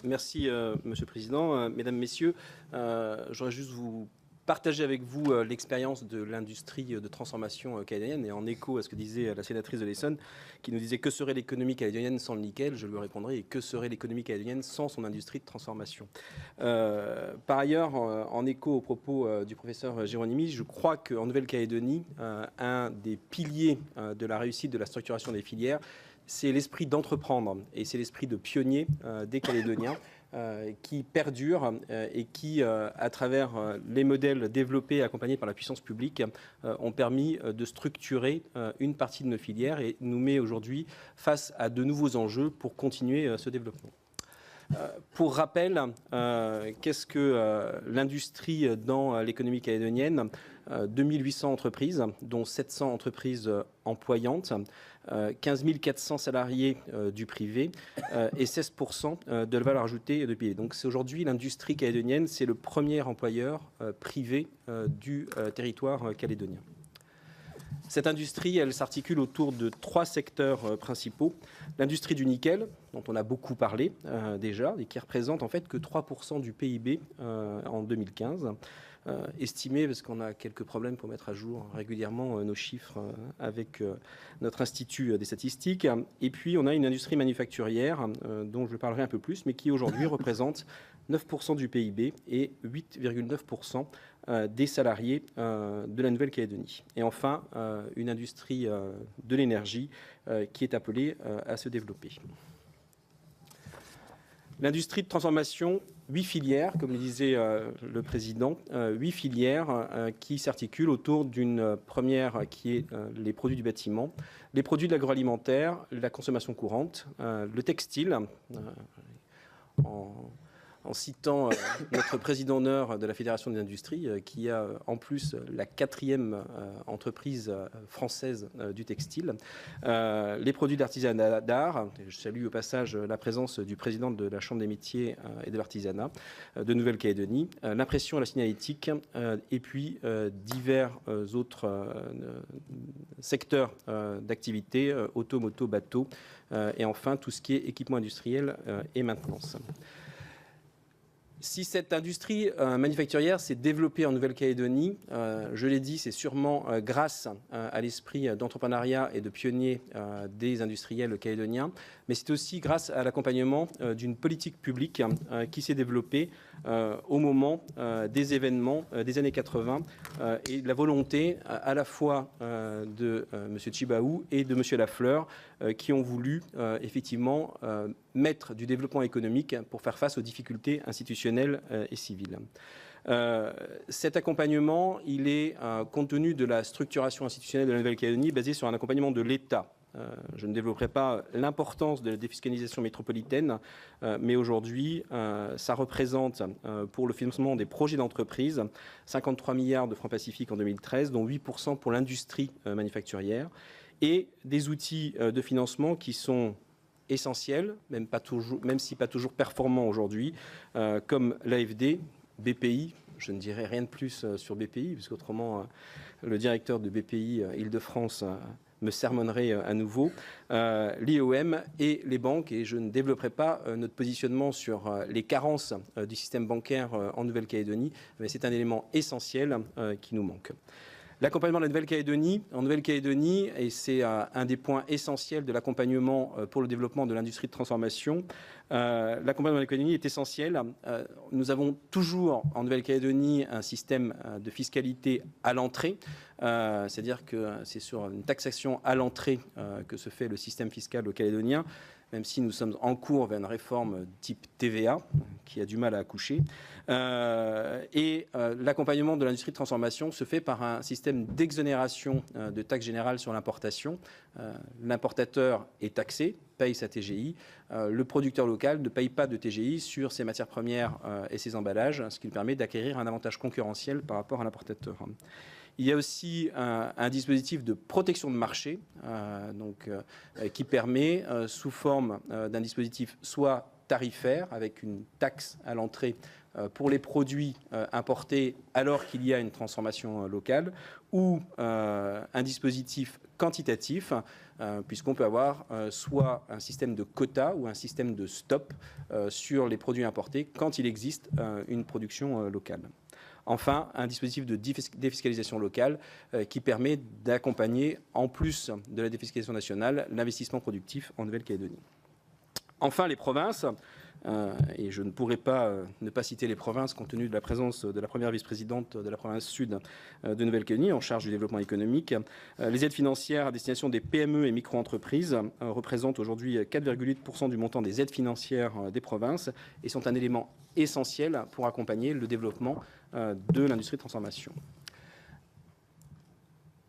Merci, Monsieur le Président. Mesdames, Messieurs, j'aurais juste vous partager avec vous l'expérience de l'industrie de transformation calédonienne, et en écho à ce que disait la sénatrice de l'Essonne, qui nous disait que serait l'économie calédonienne sans le nickel, je lui répondrai, et que serait l'économie calédonienne sans son industrie de transformation. Par ailleurs, en écho aux propos du professeur Géronimi, je crois qu'en Nouvelle-Calédonie, un des piliers de la réussite de la structuration des filières, c'est l'esprit d'entreprendre et c'est l'esprit de pionnier des Calédoniens qui perdure et qui, à travers les modèles développés et accompagnés par la puissance publique, ont permis de structurer une partie de nos filières et nous met aujourd'hui face à de nouveaux enjeux pour continuer ce développement. Pour rappel, qu'est-ce que l'industrie dans l'économie calédonienne? 2800 entreprises, dont 700 entreprises employantes, 15 400 salariés du privé et 16% de la valeur ajoutée de PIB. Donc c'est aujourd'hui l'industrie calédonienne, c'est le premier employeur privé du territoire calédonien. Cette industrie, elle s'articule autour de 3 secteurs principaux. L'industrie du nickel, dont on a beaucoup parlé déjà, et qui représente en fait que 3% du PIB en 2015. Estimé, parce qu'on a quelques problèmes pour mettre à jour régulièrement nos chiffres avec notre institut des statistiques. Et puis on a une industrie manufacturière dont je parlerai un peu plus, mais qui aujourd'hui représente 9% du PIB et 8,9% des salariés de la Nouvelle-Calédonie. Et enfin, une industrie de l'énergie qui est appelée à se développer. L'industrie de transformation, 8 filières, comme le disait le Président, 8 filières qui s'articulent autour d'une première qui est les produits du bâtiment, les produits de l'agroalimentaire, la consommation courante, le textile, en citant notre président d'honneur de la Fédération des industries, qui a en plus la 4e entreprise française du textile, les produits d'artisanat d'art. Je salue au passage la présence du président de la Chambre des métiers et de l'artisanat de Nouvelle-Calédonie, l'impression et la signalétique, et puis divers autres secteurs d'activité, auto, moto, bateau, et enfin tout ce qui est équipement industriel et maintenance. Si cette industrie manufacturière s'est développée en Nouvelle-Calédonie, je l'ai dit, c'est sûrement grâce à l'esprit d'entrepreneuriat et de pionnier des industriels calédoniens, mais c'est aussi grâce à l'accompagnement d'une politique publique qui s'est développée au moment des événements des années 80 et de la volonté à la fois de M. Tjibaou et de M. Lafleur qui ont voulu effectivement mettre du développement économique pour faire face aux difficultés institutionnelles et civiles. Cet accompagnement, il est, compte tenu de la structuration institutionnelle de la Nouvelle-Calédonie, basé sur un accompagnement de l'État. Je ne développerai pas l'importance de la défiscalisation métropolitaine, mais aujourd'hui, ça représente pour le financement des projets d'entreprise 53 milliards de francs pacifiques en 2013, dont 8% pour l'industrie manufacturière, et des outils de financement qui sont essentiels, même si pas toujours performants aujourd'hui, comme l'AFD, BPI. Je ne dirai rien de plus sur BPI, parce qu'autrement, le directeur de BPI Île-de-France me sermonnerait à nouveau, l'IOM et les banques, et je ne développerai pas notre positionnement sur les carences du système bancaire en Nouvelle-Calédonie, mais c'est un élément essentiel qui nous manque. L'accompagnement de la Nouvelle-Calédonie, en Nouvelle-Calédonie, et c'est un des points essentiels de l'accompagnement pour le développement de l'industrie de transformation, l'accompagnement de l'économie est essentiel. Nous avons toujours en Nouvelle-Calédonie un système de fiscalité à l'entrée, c'est-à-dire que c'est sur une taxation à l'entrée que se fait le système fiscal au calédonien, même si nous sommes en cours vers une réforme type TVA, qui a du mal à accoucher. L'accompagnement de l'industrie de transformation se fait par un système d'exonération de taxe générale sur l'importation. L'importateur est taxé, paye sa TGI. Le producteur local ne paye pas de TGI sur ses matières premières et ses emballages, ce qui lui permet d'acquérir un avantage concurrentiel par rapport à l'importateur. Il y a aussi un dispositif de protection de marché qui permet, sous forme d'un dispositif soit tarifaire, avec une taxe à l'entrée pour les produits importés alors qu'il y a une transformation locale, ou un dispositif quantitatif, puisqu'on peut avoir soit un système de quotas ou un système de stop sur les produits importés quand il existe une production locale. Enfin, un dispositif de défiscalisation locale qui permet d'accompagner, en plus de la défiscalisation nationale, l'investissement productif en Nouvelle-Calédonie. Enfin, les provinces, et je ne pourrais pas ne pas citer les provinces compte tenu de la présence de la première vice-présidente de la province sud de Nouvelle-Calédonie en charge du développement économique. Les aides financières à destination des PME et micro-entreprises représentent aujourd'hui 4,8% du montant des aides financières des provinces et sont un élément essentiel pour accompagner le développement de l'industrie de transformation.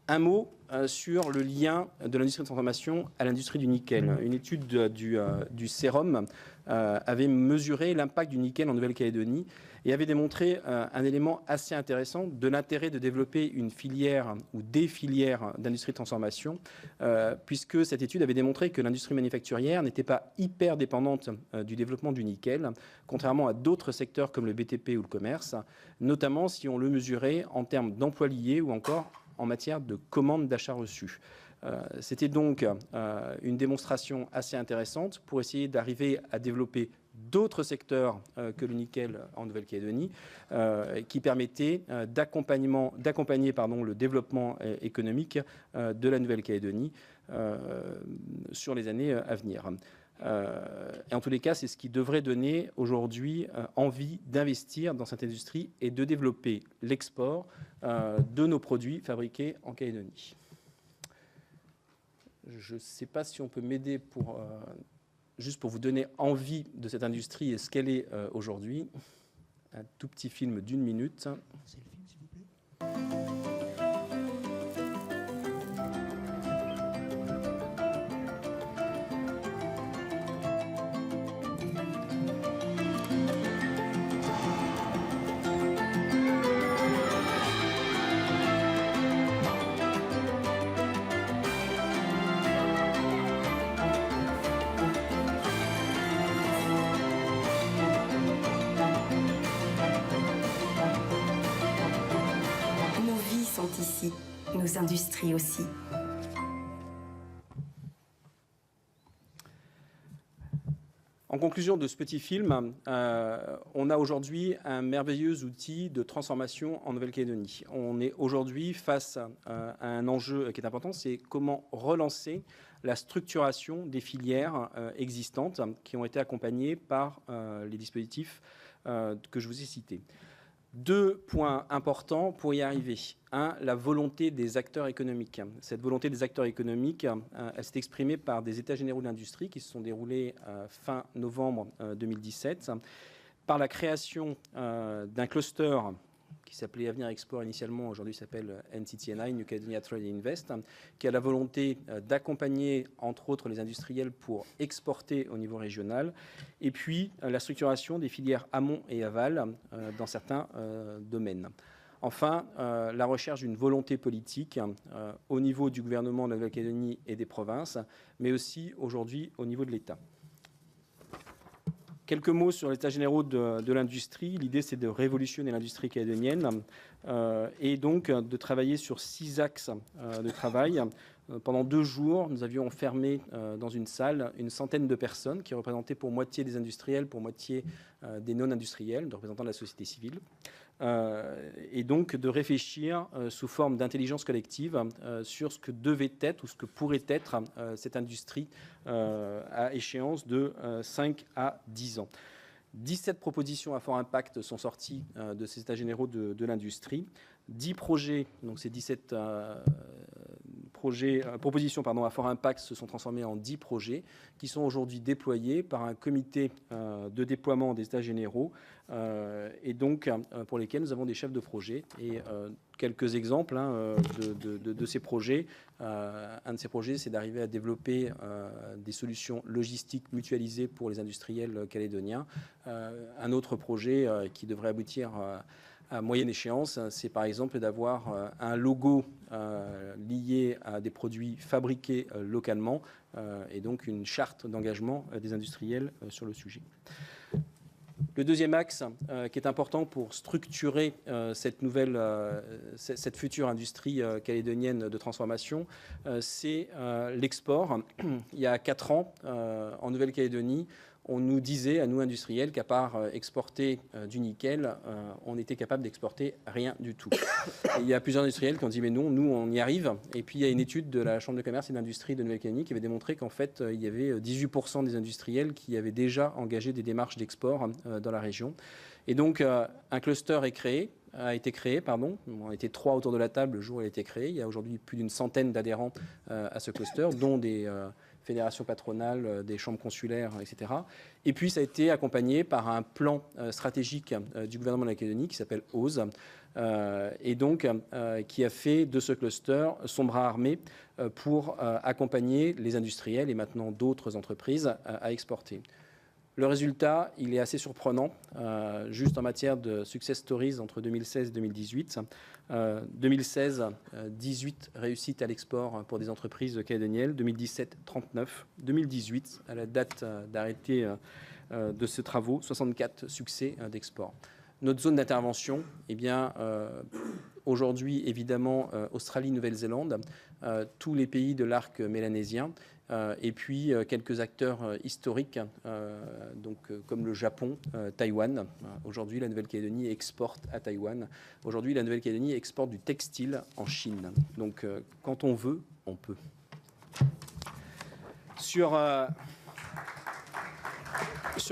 Un mot sur le lien de l'industrie de transformation à l'industrie du nickel. Une étude du Sérum avait mesuré l'impact du nickel en Nouvelle-Calédonie et avait démontré un élément assez intéressant de l'intérêt de développer une filière ou des filières d'industrie de transformation, puisque cette étude avait démontré que l'industrie manufacturière n'était pas hyper dépendante du développement du nickel, contrairement à d'autres secteurs comme le BTP ou le commerce, notamment si on le mesurait en termes d'emplois liés ou encore en matière de commande d'achat reçu. C'était donc une démonstration assez intéressante pour essayer d'arriver à développer d'autres secteurs que le nickel en Nouvelle-Calédonie, qui permettaient d'accompagner le développement économique de la Nouvelle-Calédonie sur les années à venir. Et en tous les cas, c'est ce qui devrait donner aujourd'hui envie d'investir dans cette industrie et de développer l'export de nos produits fabriqués en Calédonie. Je ne sais pas si on peut m'aider pour, juste pour vous donner envie de cette industrie et ce qu'elle est aujourd'hui. Un tout petit film d'1 minute. C'est le film, s'il vous plaît. Ici, nos industries aussi. En conclusion de ce petit film, on a aujourd'hui un merveilleux outil de transformation en Nouvelle-Calédonie. On est aujourd'hui face à un enjeu qui est important, c'est comment relancer la structuration des filières existantes qui ont été accompagnées par les dispositifs que je vous ai cités. 2 points importants pour y arriver. 1, la volonté des acteurs économiques. Cette volonté des acteurs économiques, elle s'est exprimée par des états généraux de l'industrie qui se sont déroulés fin novembre 2017, par la création d'un cluster qui s'appelait Avenir Export initialement, aujourd'hui s'appelle NCTNI, New Caledonia Trade Invest, qui a la volonté d'accompagner, entre autres, les industriels pour exporter au niveau régional, et puis la structuration des filières amont et aval dans certains domaines. Enfin, la recherche d'une volonté politique au niveau du gouvernement de la Nouvelle-Calédonie et des provinces, mais aussi aujourd'hui au niveau de l'État. Quelques mots sur l'état général de l'industrie. L'idée, c'est de révolutionner l'industrie calédonienne et donc de travailler sur 6 axes de travail. Pendant 2 jours, nous avions enfermé dans une salle une centaine de personnes qui représentaient pour moitié des industriels, pour moitié des non-industriels, de représentants de la société civile. Et donc de réfléchir sous forme d'intelligence collective sur ce que devait être ou ce que pourrait être cette industrie à échéance de 5 à 10 ans. 17 propositions à fort impact sont sorties de ces états généraux de l'industrie. 10 projets, donc ces 17 propositions à fort impact se sont transformées en 10 projets qui sont aujourd'hui déployés par un comité de déploiement des états généraux et donc pour lesquels nous avons des chefs de projet. Et quelques exemples de ces projets. Un de ces projets, c'est d'arriver à développer des solutions logistiques mutualisées pour les industriels calédoniens. Un autre projet qui devrait aboutir à moyenne échéance, c'est par exemple d'avoir un logo lié à des produits fabriqués localement et donc une charte d'engagement des industriels sur le sujet. Le deuxième axe qui est important pour structurer cette future industrie calédonienne de transformation, c'est l'export. Il y a 4 ans, en Nouvelle-Calédonie, on nous disait, à nous industriels, qu'à part exporter du nickel, on était capable d'exporter rien du tout. Et il y a plusieurs industriels qui ont dit mais non, nous on y arrive. Et puis il y a une étude de la Chambre de commerce et d'industrie de Nouvelle-Calédonie qui avait démontré qu'en fait il y avait 18% des industriels qui avaient déjà engagé des démarches d'export dans la région. Et donc un cluster a été créé. On était 3 autour de la table le jour où il a été créé. Il y a aujourd'hui plus d'une centaine d'adhérents à ce cluster, dont des fédérations patronales, des chambres consulaires, etc. Et puis, ça a été accompagné par un plan stratégique du gouvernement de la Calédonie qui s'appelle OSE, et donc qui a fait de ce cluster son bras armé pour accompagner les industriels et maintenant d'autres entreprises à exporter. Le résultat, il est assez surprenant, juste en matière de success stories entre 2016 et 2018. 2016, 18 réussites à l'export pour des entreprises calédoniennes. 2017, 39. 2018, à la date d'arrêté de ces travaux, 64 succès d'export. Notre zone d'intervention, eh bien, aujourd'hui, évidemment, Australie, Nouvelle-Zélande, tous les pays de l'arc mélanésien, et puis quelques acteurs historiques, comme le Japon, Taïwan. Aujourd'hui, la Nouvelle-Calédonie exporte à Taïwan. Aujourd'hui, la Nouvelle-Calédonie exporte du textile en Chine. Donc, quand on veut, on peut. Sur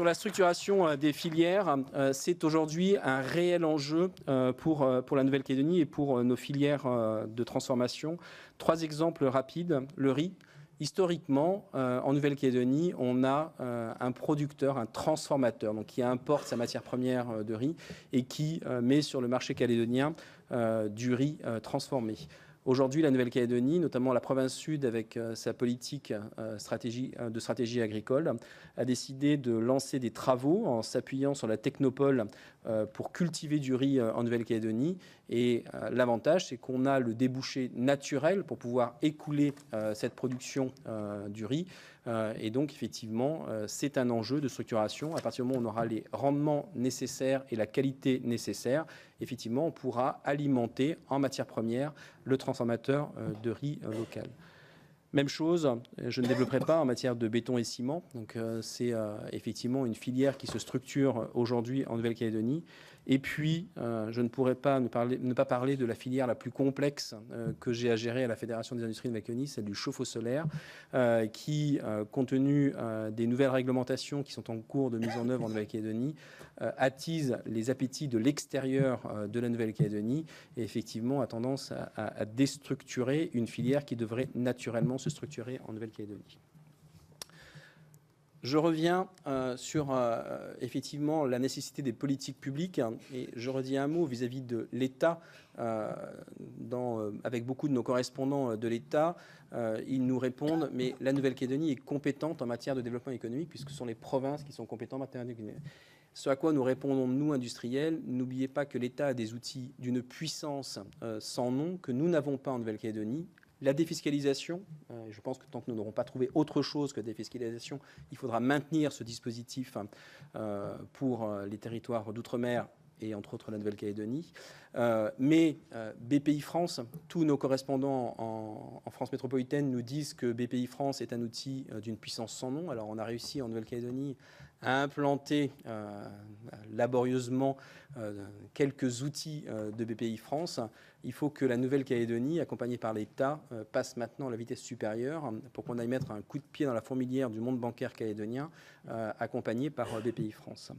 la structuration des filières, c'est aujourd'hui un réel enjeu pour la Nouvelle-Calédonie et pour nos filières de transformation. 3 exemples rapides. Le riz. Historiquement, en Nouvelle-Calédonie, on a un producteur, un transformateur, donc qui importe sa matière première de riz et qui met sur le marché calédonien du riz transformé. Aujourd'hui, la Nouvelle-Calédonie, notamment la province sud, avec sa politique de stratégie agricole, a décidé de lancer des travaux en s'appuyant sur la technopole pour cultiver du riz en Nouvelle-Calédonie. Et l'avantage, c'est qu'on a le débouché naturel pour pouvoir écouler cette production du riz. Et donc, effectivement, c'est un enjeu de structuration. À partir du moment où on aura les rendements nécessaires et la qualité nécessaire, effectivement, on pourra alimenter en matière première le transformateur de riz local. Même chose, je ne développerai pas en matière de béton et ciment. Donc, c'est effectivement une filière qui se structure aujourd'hui en Nouvelle-Calédonie. Et puis, je ne pourrais pas ne pas parler de la filière la plus complexe que j'ai à gérer à la Fédération des industries de Nouvelle-Calédonie, celle du chauffe-eau solaire, qui, compte tenu des nouvelles réglementations qui sont en cours de mise en œuvre en Nouvelle-Calédonie, attise les appétits de l'extérieur de la Nouvelle-Calédonie et effectivement a tendance à déstructurer une filière qui devrait naturellement se structurer en Nouvelle-Calédonie. Je reviens sur effectivement la nécessité des politiques publiques et je redis un mot vis-à-vis de l'État. Avec beaucoup de nos correspondants de l'État, ils nous répondent mais la Nouvelle-Calédonie est compétente en matière de développement économique puisque ce sont les provinces qui sont compétentes en matière économique. Ce à quoi nous répondons, nous, industriels, n'oubliez pas que l'État a des outils d'une puissance sans nom que nous n'avons pas en Nouvelle-Calédonie. La défiscalisation, je pense que tant que nous n'aurons pas trouvé autre chose que la défiscalisation, il faudra maintenir ce dispositif pour les territoires d'outre-mer et entre autres la Nouvelle-Calédonie. Mais BPI France, tous nos correspondants en France métropolitaine nous disent que BPI France est un outil d'une puissance sans nom. Alors on a réussi en Nouvelle-Calédonie à implanter laborieusement quelques outils de BPI France. Il faut que la Nouvelle-Calédonie, accompagnée par l'État, passe maintenant à la vitesse supérieure pour qu'on aille mettre un coup de pied dans la fourmilière du monde bancaire calédonien, accompagné par BPI France.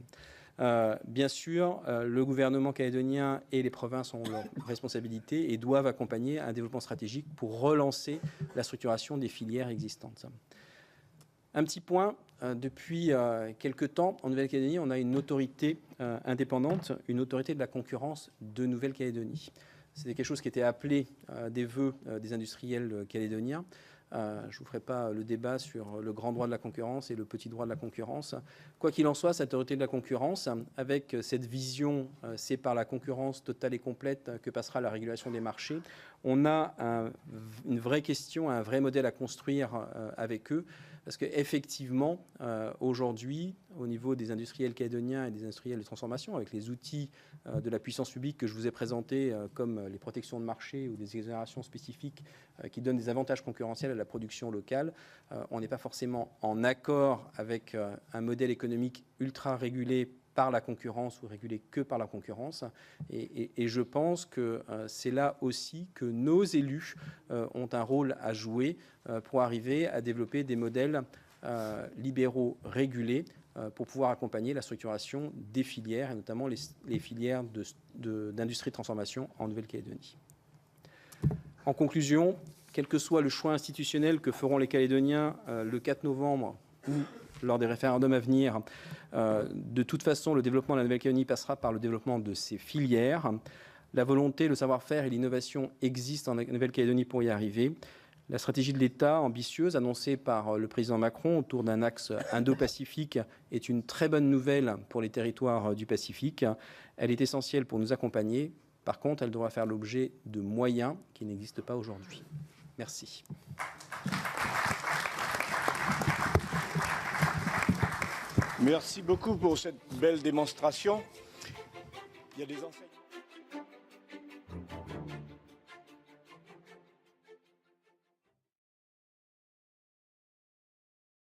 Bien sûr, le gouvernement calédonien et les provinces ont leurs responsabilités et doivent accompagner un développement stratégique pour relancer la structuration des filières existantes. Un petit point, depuis quelque temps, en Nouvelle-Calédonie, on a une autorité indépendante, une autorité de la concurrence de Nouvelle-Calédonie. C'était quelque chose qui était appelé des vœux des industriels calédoniens. Je ne vous ferai pas le débat sur le grand droit de la concurrence et le petit droit de la concurrence. Quoi qu'il en soit, cette autorité de la concurrence, avec cette vision, c'est par la concurrence totale et complète que passera la régulation des marchés. On a une vraie question, un vrai modèle à construire avec eux. parce qu'effectivement, aujourd'hui, au niveau des industriels calédoniens et des industriels de transformation, avec les outils de la puissance publique que je vous ai présentés, comme les protections de marché ou des exonérations spécifiques qui donnent des avantages concurrentiels à la production locale, on n'est pas forcément en accord avec un modèle économique ultra régulé par la concurrence ou régulé que par la concurrence. Et je pense que c'est là aussi que nos élus ont un rôle à jouer pour arriver à développer des modèles libéraux régulés pour pouvoir accompagner la structuration des filières, et notamment les filières d'industrie de transformation en Nouvelle-Calédonie. En conclusion, quel que soit le choix institutionnel que feront les Calédoniens le 4 novembre ou lors des référendums à venir, de toute façon, le développement de la Nouvelle-Calédonie passera par le développement de ses filières. La volonté, le savoir-faire et l'innovation existent en Nouvelle-Calédonie pour y arriver. La stratégie de l'État ambitieuse annoncée par le président Macron autour d'un axe Indo-Pacifique est une très bonne nouvelle pour les territoires du Pacifique. Elle est essentielle pour nous accompagner. Par contre, elle devra faire l'objet de moyens qui n'existent pas aujourd'hui. Merci. Merci beaucoup pour cette belle démonstration. Il y a des enseignements.